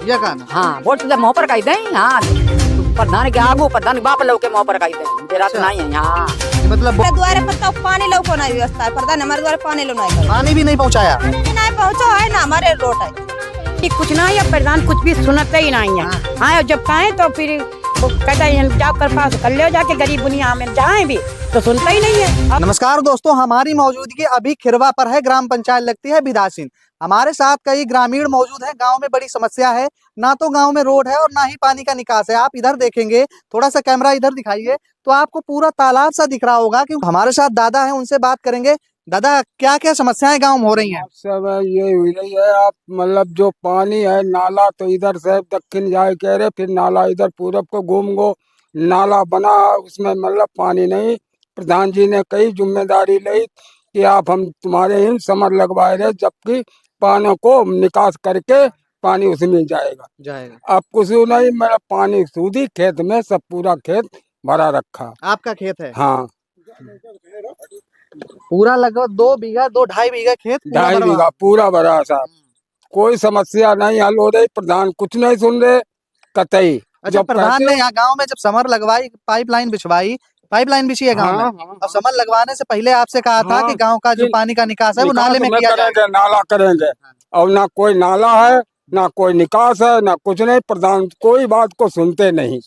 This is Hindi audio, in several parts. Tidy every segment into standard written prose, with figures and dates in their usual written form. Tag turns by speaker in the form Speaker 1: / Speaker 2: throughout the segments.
Speaker 1: ये कहना।
Speaker 2: हाँ वोट तो मुँह पर कही दें। हाँ प्रधान के आगू प्रधान के बाप लोग के मुँह पर कही दें। तेरा तो नहीं है यहाँ
Speaker 1: मतलब
Speaker 3: द्वारे पर तो पानी लो को नहीं व्यवस्था है। प्रधान हमारे द्वारे पानी लो नहीं
Speaker 1: पानी भी नहीं पहुँचाया।
Speaker 3: नहीं पहुँचो है ना हमारे रोड है।
Speaker 4: कुछ नहीं है, प्रधान कुछ भी सुनते ही नहीं है। हाँ जब कहें तो फिर वो कहता है जाओ कर पास कर ले जाके गरीब दुनिया में जाए भी तो सुनता ही नहीं है।
Speaker 1: नमस्कार दोस्तों, हमारी मौजूदगी अभी खिरवा पर है। ग्राम पंचायत लगती है बिधासीन। हमारे साथ कई ग्रामीण मौजूद हैं। गांव में बड़ी समस्या है, ना तो गांव में रोड है और ना ही पानी का निकास है। आप इधर देखेंगे, थोड़ा सा कैमरा इधर दिखाइए तो आपको पूरा तालाब सा दिख रहा होगा। क्योंकि हमारे साथ दादा हैं, उनसे बात करेंगे। दादा, क्या क्या समस्याएं गांव में हो रही हैं?
Speaker 5: सब ये हुई रही है। आप मतलब जो पानी है नाला तो इधर से दक्षिण जाए कह रहे, फिर नाला इधर पूरब को घूम गो नाला बना, उसमें मतलब पानी नहीं। प्रधान जी ने कई जिम्मेदारी ली कि आप हम तुम्हारे इन समर लगवाए रहे, जबकि पानी को निकास करके पानी उसमें जाएगा। अब कुछ नहीं, मेरा पानी सूधी खेत में सब पूरा खेत भरा रखा।
Speaker 1: आपका खेत है?
Speaker 5: हाँ
Speaker 1: पूरा लगभग 2 बीघा 2-2.5 बीघा खेत पूरा
Speaker 5: 2.5
Speaker 1: बर्बाद।
Speaker 5: बीघा पूरा भरा साहब। कोई समस्या नहीं हल हो रही, प्रधान कुछ नहीं सुन रहे कतई।
Speaker 1: अच्छा, प्रधान ने यहाँ गांव में जब समर लगवाई, पाइपलाइन बिछवाई, पाइपलाइन बिछी है गांव में। और समर लगवाने से पहले आपसे कहा था कि गांव का जो पानी का निकास है वो नाले में किया जाएगा।
Speaker 5: नाला करेंगे, और ना कोई नाला है ना कोई निकास है ना कुछ नहीं। प्रधान कोई बात को सुनते नहीं।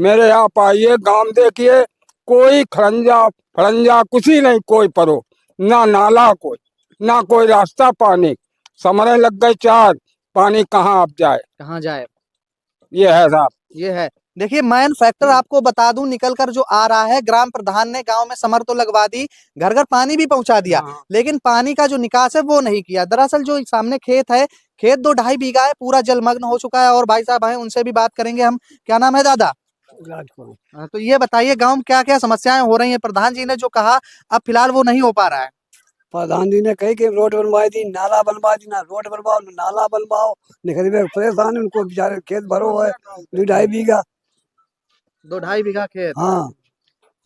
Speaker 5: मेरे आप आइए, गांव देखिए, कोई खड़ंजा फड़ंजा कुछ ही नहीं, कोई परो ना नाला, कोई ना कोई रास्ता। पानी समरे लग गए 4, पानी कहाँ अब जाए? ये है साहब,
Speaker 1: ये है। देखिए, मैन फैक्टर आपको बता दूं निकल कर जो आ रहा है, ग्राम प्रधान ने गांव में समर तो लगवा दी, घर घर पानी भी पहुंचा दिया, लेकिन पानी का जो निकास है वो नहीं किया। दरअसल जो सामने खेत है, खेत 2-2.5 बीघा है, पूरा जलमग्न हो चुका है। और भाई साहब हैं, उनसे भी बात करेंगे हम। क्या नाम है दादा? तो ये बताइए, गांव में क्या क्या समस्याएं हो रही हैं? प्रधान जी ने जो कहा, अब फिलहाल वो नहीं हो पा रहा है।
Speaker 6: प्रधान जी ने कही कि रोड बनवाई दी, नाला बनवा दी, ना रोड बनवाओ ना नाला बनवाओ। निकल परेशान है, उनको बेचारे खेत भरो है 2-2.5 बीघा।
Speaker 1: 2-2.5 बीघा खेत।
Speaker 6: हाँ,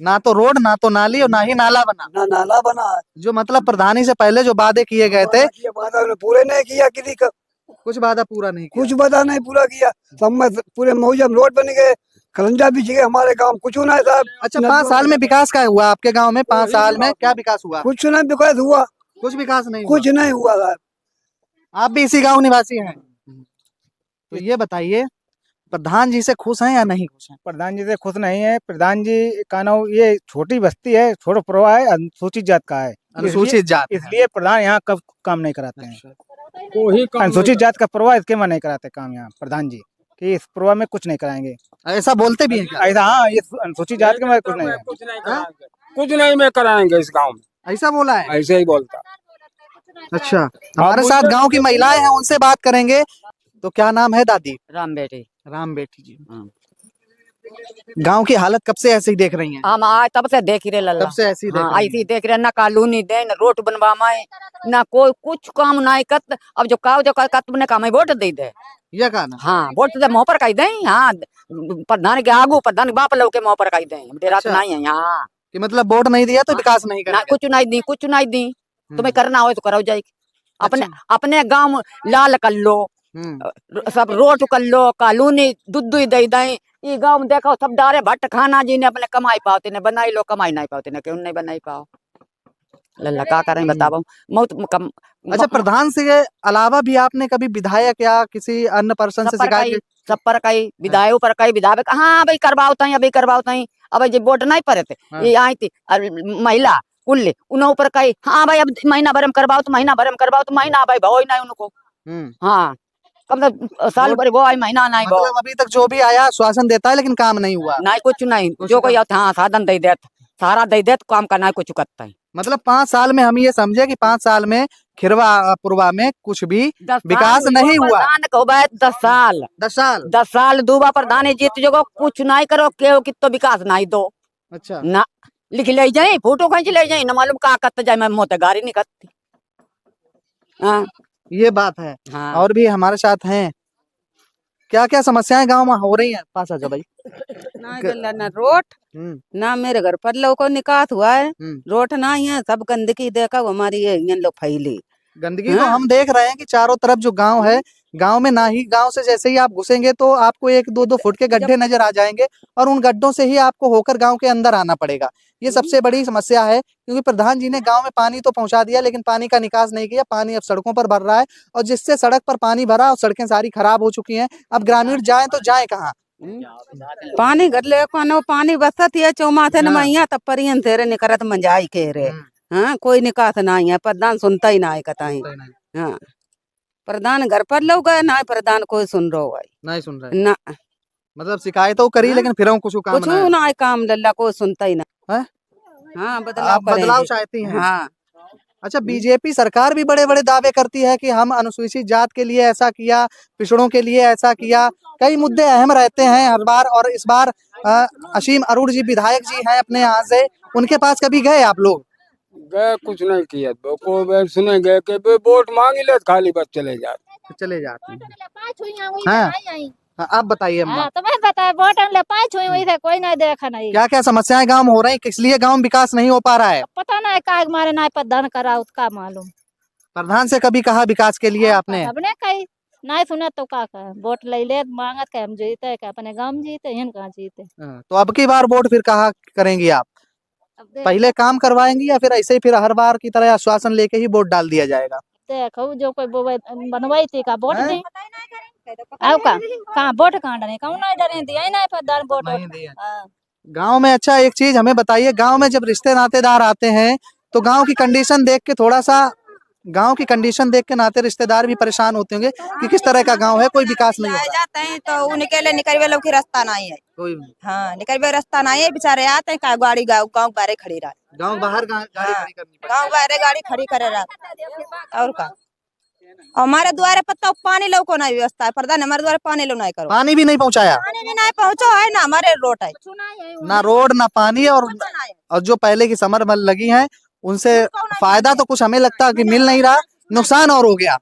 Speaker 1: ना तो रोड, ना तो नाली, और ना ही नाला बना।
Speaker 6: ना नाला बना है।
Speaker 1: जो मतलब प्रधानी से पहले जो वादे किए गए थे,
Speaker 6: वादा उन्होंने पूरे नहीं किया, किसी का
Speaker 1: कुछ वादा पूरा नहीं किया।
Speaker 6: कुछ वादा नहीं पूरा किया। सब में पूरे मौजम रोड बन गए, खलंजा बिछ गए, हमारे गाँव कुछ नहीं साहब।
Speaker 1: अच्छा, 5 साल में विकास क्या हुआ आपके गांव में? 5 साल में क्या विकास हुआ?
Speaker 6: कुछ नहीं विकास हुआ,
Speaker 1: कुछ विकास नहीं
Speaker 6: कुछ नहीं हुआ साहब।
Speaker 1: आप भी इसी गांव निवासी हैं, तो ये बताइए, प्रधान जी से खुश हैं या नहीं खुश हैं?
Speaker 7: प्रधान जी से खुश नहीं है। प्रधान जी का नाम, ये छोटी बस्ती है, छोटा प्रवाह है, अनुसूचित जात का है।
Speaker 1: अनुसूचित जात,
Speaker 7: इसलिए प्रधान यहाँ कब काम नहीं कराते हैं।
Speaker 5: कोई
Speaker 7: अनुसूचित जात का प्रवाह इसके में नहीं कराते काम यहाँ प्रधान जी, कि इस प्रवाह में कुछ नहीं कराएंगे।
Speaker 1: ऐसा बोलते भी हैं क्या?
Speaker 7: ऐसा, हाँ, ये अनुसूचित जात के में कुछ नहीं है।
Speaker 5: कुछ नहीं में कराएंगे इस गाँव में।
Speaker 1: ऐसा बोला है?
Speaker 5: ऐसे ही बोलता।
Speaker 1: अच्छा, हमारे साथ गांव की महिलाएं हैं, उनसे बात करेंगे। तो क्या नाम है दादी?
Speaker 2: राम बेटी।
Speaker 1: राम बेटी जी। गांव की हालत कब से ऐसे ही देख रही हैं?
Speaker 2: हम आज तब से देख रहे लल्ला।
Speaker 1: तब से ऐसी देख रही
Speaker 2: ऐसी देख रहे, ना कॉलोनी दे, ना रोड बनवा माए, ना कोई कुछ काम नहीं करत। अब जो तुमने काम है वोट दे दे।
Speaker 1: ये कहना।
Speaker 2: हाँ वोट तो मुँह पर कही दें। हाँ प्रधान के आगू प्रधान के बाप लोग के मुँह पर कही दें। डेरा तो नहीं है यहाँ
Speaker 1: कि मतलब वोट नहीं दिया तो विकास नहीं
Speaker 2: ना,
Speaker 1: करेंगे।
Speaker 2: कुछ नहीं दी। तुम्हें करना हो तो करो जाएगी। अपने गाँव लाल कर लो, सब रोड कर लो, कॉलोनी दूध दे दें। ये गाँव में देखो सब डारे भट्ट खाना जी ने अपने कमाई पाते ने बनाई लो, कमाई नहीं पाते ने, क्यों नहीं बनाई पाओ? लल्ला का करें बताओ।
Speaker 1: अच्छा, प्रधान से अलावा भी आपने कभी विधायक या किसी अन्य पर्सन से शिकायत?
Speaker 2: सब पर कई विधायक पर कई विधायक, हाँ भाई करवाओ तई, अभी करवाओ तई। अब जो वोट नहीं पड़े थे, ये आई थी महिला कुल्ले, उन्होंने ऊपर कही हाँ भाई अब महीना भर में करवाओ तो महीना भर में करवाओ तो महीना भाई भाव ही नहीं उनको। हाँ कब तक साल भर वो आई, महीना नहीं।
Speaker 1: मतलब अभी तक जो भी आया आश्वासन देता है, लेकिन काम नहीं हुआ।
Speaker 2: नहीं कुछ नहीं, जो कोई हाँ साधन दे देत, सारा दे देत, काम का नहीं कुछ करता है।
Speaker 1: मतलब 5 साल में हम ये समझे कि 5 साल में खिरवा पुरवा में कुछ भी विकास नहीं हुआ।
Speaker 2: 10 साल दूबा प्रधान जीत जो कुछ नहीं करो, के कितो विकास नहीं दो।
Speaker 1: अच्छा,
Speaker 2: ना लिख ले जाए, फोटो खींच ले जाए, न मालूम का करते जाए, मैं मोते गाड़ी नहीं करती। हाँ
Speaker 1: ये बात है।
Speaker 2: हाँ।
Speaker 1: और भी हमारे साथ हैं। क्या क्या समस्याएं गांव में हो रही हैं? पास आ जाओ भाई।
Speaker 3: ना रोड ना मेरे घर पर लोग को निकास हुआ है, रोड ना है, सब गंदगी देखा हमारी ये लोग फैली
Speaker 1: गंदगी तो हम देख रहे हैं कि चारों तरफ जो गांव है, गांव में ना ही, गांव से जैसे ही आप घुसेंगे तो आपको 1-2 फुट के गड्ढे नजर आ जाएंगे और उन गड्ढों से ही आपको होकर गांव के अंदर आना पड़ेगा। ये सबसे बड़ी समस्या है, क्योंकि प्रधान जी ने गांव में पानी तो पहुंचा दिया लेकिन पानी का निकास नहीं किया। पानी अब सड़कों पर भर रहा है और जिससे सड़क पर पानी भरा और सड़कें सारी खराब हो चुकी हैं। अब ग्रामीण जाएं तो जाएं कहाँ?
Speaker 3: पानी गरले को पानी बसत है चौमाथे न
Speaker 1: हाँ।
Speaker 3: मैया तब परियन तेरे निकरत मंजाई के रे। हाँ कोई निकास नहीं है, प्रधान सुनता ही ना है कताई। हाँ प्रधान घर पर लोग गए ना, प्रधान कोई सुन रहा है
Speaker 1: नहीं सुन रहे,
Speaker 3: ना,
Speaker 1: मतलब शिकायतों करी लेकिन फिर कुछ काम
Speaker 3: कुछ
Speaker 1: नहीं।
Speaker 3: ना है काम लल्ला कोई सुनता ही ना।
Speaker 1: हैं?
Speaker 3: हाँ
Speaker 1: आप
Speaker 3: बदलाव
Speaker 1: बदलाव
Speaker 3: करेंगे।
Speaker 1: चाहती हैं?
Speaker 3: हाँ
Speaker 1: अच्छा, बीजेपी सरकार भी बड़े बड़े दावे करती है कि हम अनुसूचित जात के लिए ऐसा किया, पिछड़ों के लिए ऐसा किया। कई मुद्दे अहम रहते हैं हर बार, और इस बार असीम अरूड़ जी विधायक जी हैं अपने यहाँ से, उनके पास कभी गए आप लोग?
Speaker 5: गए कुछ नहीं किया, को सुने गए कि वोट मांगी ले खाली बस चले जाते।
Speaker 1: चले जाते हैं। हाँ, हाँ, आप बताइए अम्मा,
Speaker 8: तो मैं बताया वोट हम ले पाए छुई हुई थे, कोई नहीं देखा नहीं।
Speaker 1: क्या क्या समस्याएं गांव में हो रही, किस लिए गांव में विकास नहीं हो पा रहा है?
Speaker 8: पता नहीं का हमारे ना प्रधान करा उसका मालूम।
Speaker 1: प्रधान से कभी कहा विकास के लिए आपने?
Speaker 8: हमने कही नहीं सुना तो का वोट ले मांगत के हम जीते के अपने गांव में जीते, यहाँ कहाँ जीते।
Speaker 1: तो अब की बार वोट फिर कहा करेंगी आप?
Speaker 8: अब देख
Speaker 1: पहले काम करवाएंगी या फिर ऐसे ही फिर हर बार की तरह आश्वासन लेके ही वोट डाल दिया जाएगा?
Speaker 8: देखो जो कोई बनवाई थी का वोट
Speaker 1: हैं?
Speaker 8: दे आओ का कहाँ वोट कहाँ डरे, कहूँ नहीं डरे दिया ही नहीं प्रधान वोट।
Speaker 1: नहीं दिया।
Speaker 8: हाँ।
Speaker 1: गांव में, अच्छा एक चीज हमें बताइए, गांव में जब रिश्ते नातेदार आते हैं तो गांव की कंडीशन देख के थोड़ा सा, गांव की कंडीशन देख के नाते रिश्तेदार भी परेशान होते होंगे कि किस तरह का गांव है, कोई विकास नहीं हो रहा।
Speaker 9: जाते हैं तो उनके लिए निकलवे लोग की रास्ता नहीं है।
Speaker 1: कोई
Speaker 9: हाँ निकलवे रास्ता नहीं है, बेचारे आते हैं का गाड़ी गाँव बाहर खड़ी रहा,
Speaker 1: गांव बाहर गाड़ी खड़ी करनी पड़ती
Speaker 9: गाँव बाहर गाड़ी खड़ी करे रहा। और का हमारे द्वारे पत्ता पानी लो को नहीं व्यवस्था है, प्रधान हमारे द्वारे पानी लो नहीं करो।
Speaker 1: पानी भी नहीं पहुंचाया?
Speaker 9: पानी भी नहीं पहुँचो है ना, हमारे रोड है
Speaker 1: ना रोड ना पानी, और जो पहले की समर लगी है उनसे फायदा तो कुछ हमें लगता है कि मिल नहीं रहा, नुकसान और हो गया।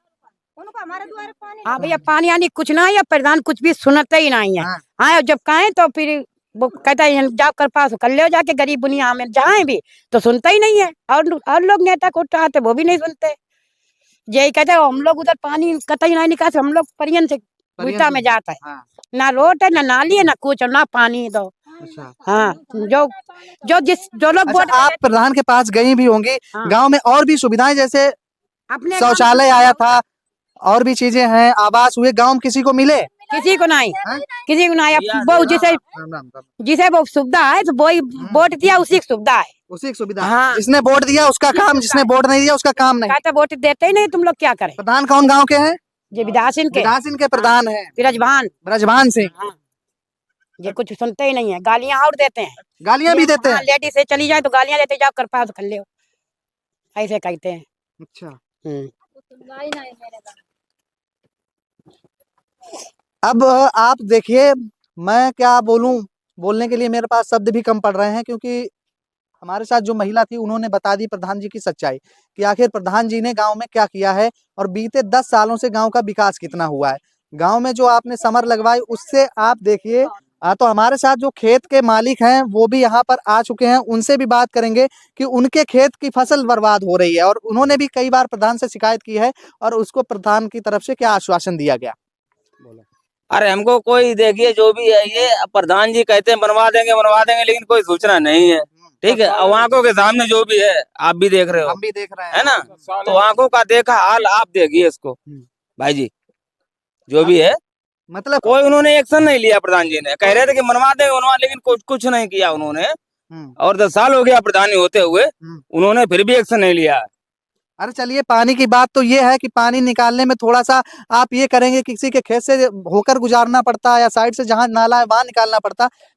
Speaker 9: हमारे द्वारे पानी
Speaker 4: हाँ भैया पानी आनी कुछ ना है, प्रधान कुछ भी सुनते ही नहीं है।
Speaker 1: हाँ।
Speaker 4: हाँ जब कहें तो फिर वो कहता है जाओ कर पास कर ले जाके गरीब बुनिया में जाए भी तो सुनता ही नहीं है। और लोग नेता को उठाते वो भी नहीं सुनते, यही कहते हम लोग उधर पानी कतई नहीं निकास, हम लोग परियन से गुइता में जाता है।
Speaker 1: हाँ।
Speaker 4: ना रोड है ना नाली है ना कुछ, ना पानी दो।
Speaker 1: अच्छा,
Speaker 4: हाँ जो जो लोग
Speaker 1: अच्छा,
Speaker 4: वोट
Speaker 1: आप प्रधान के पास गई भी होंगी।
Speaker 4: हाँ।
Speaker 1: गांव में और भी सुविधाएं जैसे
Speaker 4: अपने
Speaker 1: शौचालय आया था, और भी चीजें हैं, आवास हुए, गांव में किसी को मिले?
Speaker 4: किसी को नहीं,
Speaker 1: हाँ?
Speaker 4: किसी को नहीं। अब वो जिसे वो सुविधा है तो वही वोट दिया उसी की सुविधा है,
Speaker 1: उसी की सुविधा।
Speaker 4: हाँ।
Speaker 1: जिसने वोट दिया उसका काम, जिसने वोट नहीं दिया उसका काम नहीं।
Speaker 4: कहते वोट देते ही नहीं, तुम लोग क्या करें।
Speaker 1: प्रधान कौन गांव के हैं?
Speaker 4: ये विधासीन के
Speaker 1: विधासीन के प्रधान हैं
Speaker 4: विराजमान,
Speaker 1: ब्रजभान सिंह।
Speaker 4: ये कुछ सुनते ही नहीं है, गालियां और देते हैं।
Speaker 1: गालियां भी देते हैं?
Speaker 4: लेडीज से चली जाए तो गालियां देते, जाओ कर पास कर ले, ऐसे कहते हैं।
Speaker 1: अच्छा, अब आप देखिए, मैं क्या बोलूं, बोलने के लिए मेरे पास शब्द भी कम पड़ रहे हैं, क्योंकि हमारे साथ जो महिला थी उन्होंने बता दी प्रधान जी की सच्चाई कि आखिर प्रधान जी ने गांव में क्या किया है और बीते 10 सालों से गांव का विकास कितना हुआ है। गांव में जो आपने समर लगवाई उससे आप देखिए। तो हमारे साथ जो खेत के मालिक हैं वो भी यहाँ पर आ चुके हैं, उनसे भी बात करेंगे कि उनके खेत की फसल बर्बाद हो रही है, और उन्होंने भी कई बार प्रधान से शिकायत की है, और उसको प्रधान की तरफ से क्या आश्वासन दिया गया।
Speaker 10: अरे हमको कोई देखिए जो भी है ये प्रधान जी कहते हैं बनवा देंगे, लेकिन कोई सूचना नहीं है। ठीक है, अब आंखों के सामने जो भी है आप भी देख रहे हो,
Speaker 1: हम भी देख रहे हैं,
Speaker 10: है ना, तो आंखों का देखा हाल आप देखिए इसको भाई जी, जो भी है
Speaker 1: मतलब
Speaker 10: कोई उन्होंने एक्शन नहीं लिया। प्रधान जी ने कह रहे थे कि बनवा देंगे, लेकिन कुछ नहीं किया उन्होंने, और 10 साल हो गया प्रधानी होते हुए, उन्होंने फिर भी एक्शन नहीं लिया।
Speaker 1: अरे चलिए, पानी की बात तो ये है कि पानी निकालने में थोड़ा सा आप ये करेंगे, किसी के खेत से होकर गुजारना पड़ता है या साइड से जहाँ नाला है वहां निकालना पड़ता,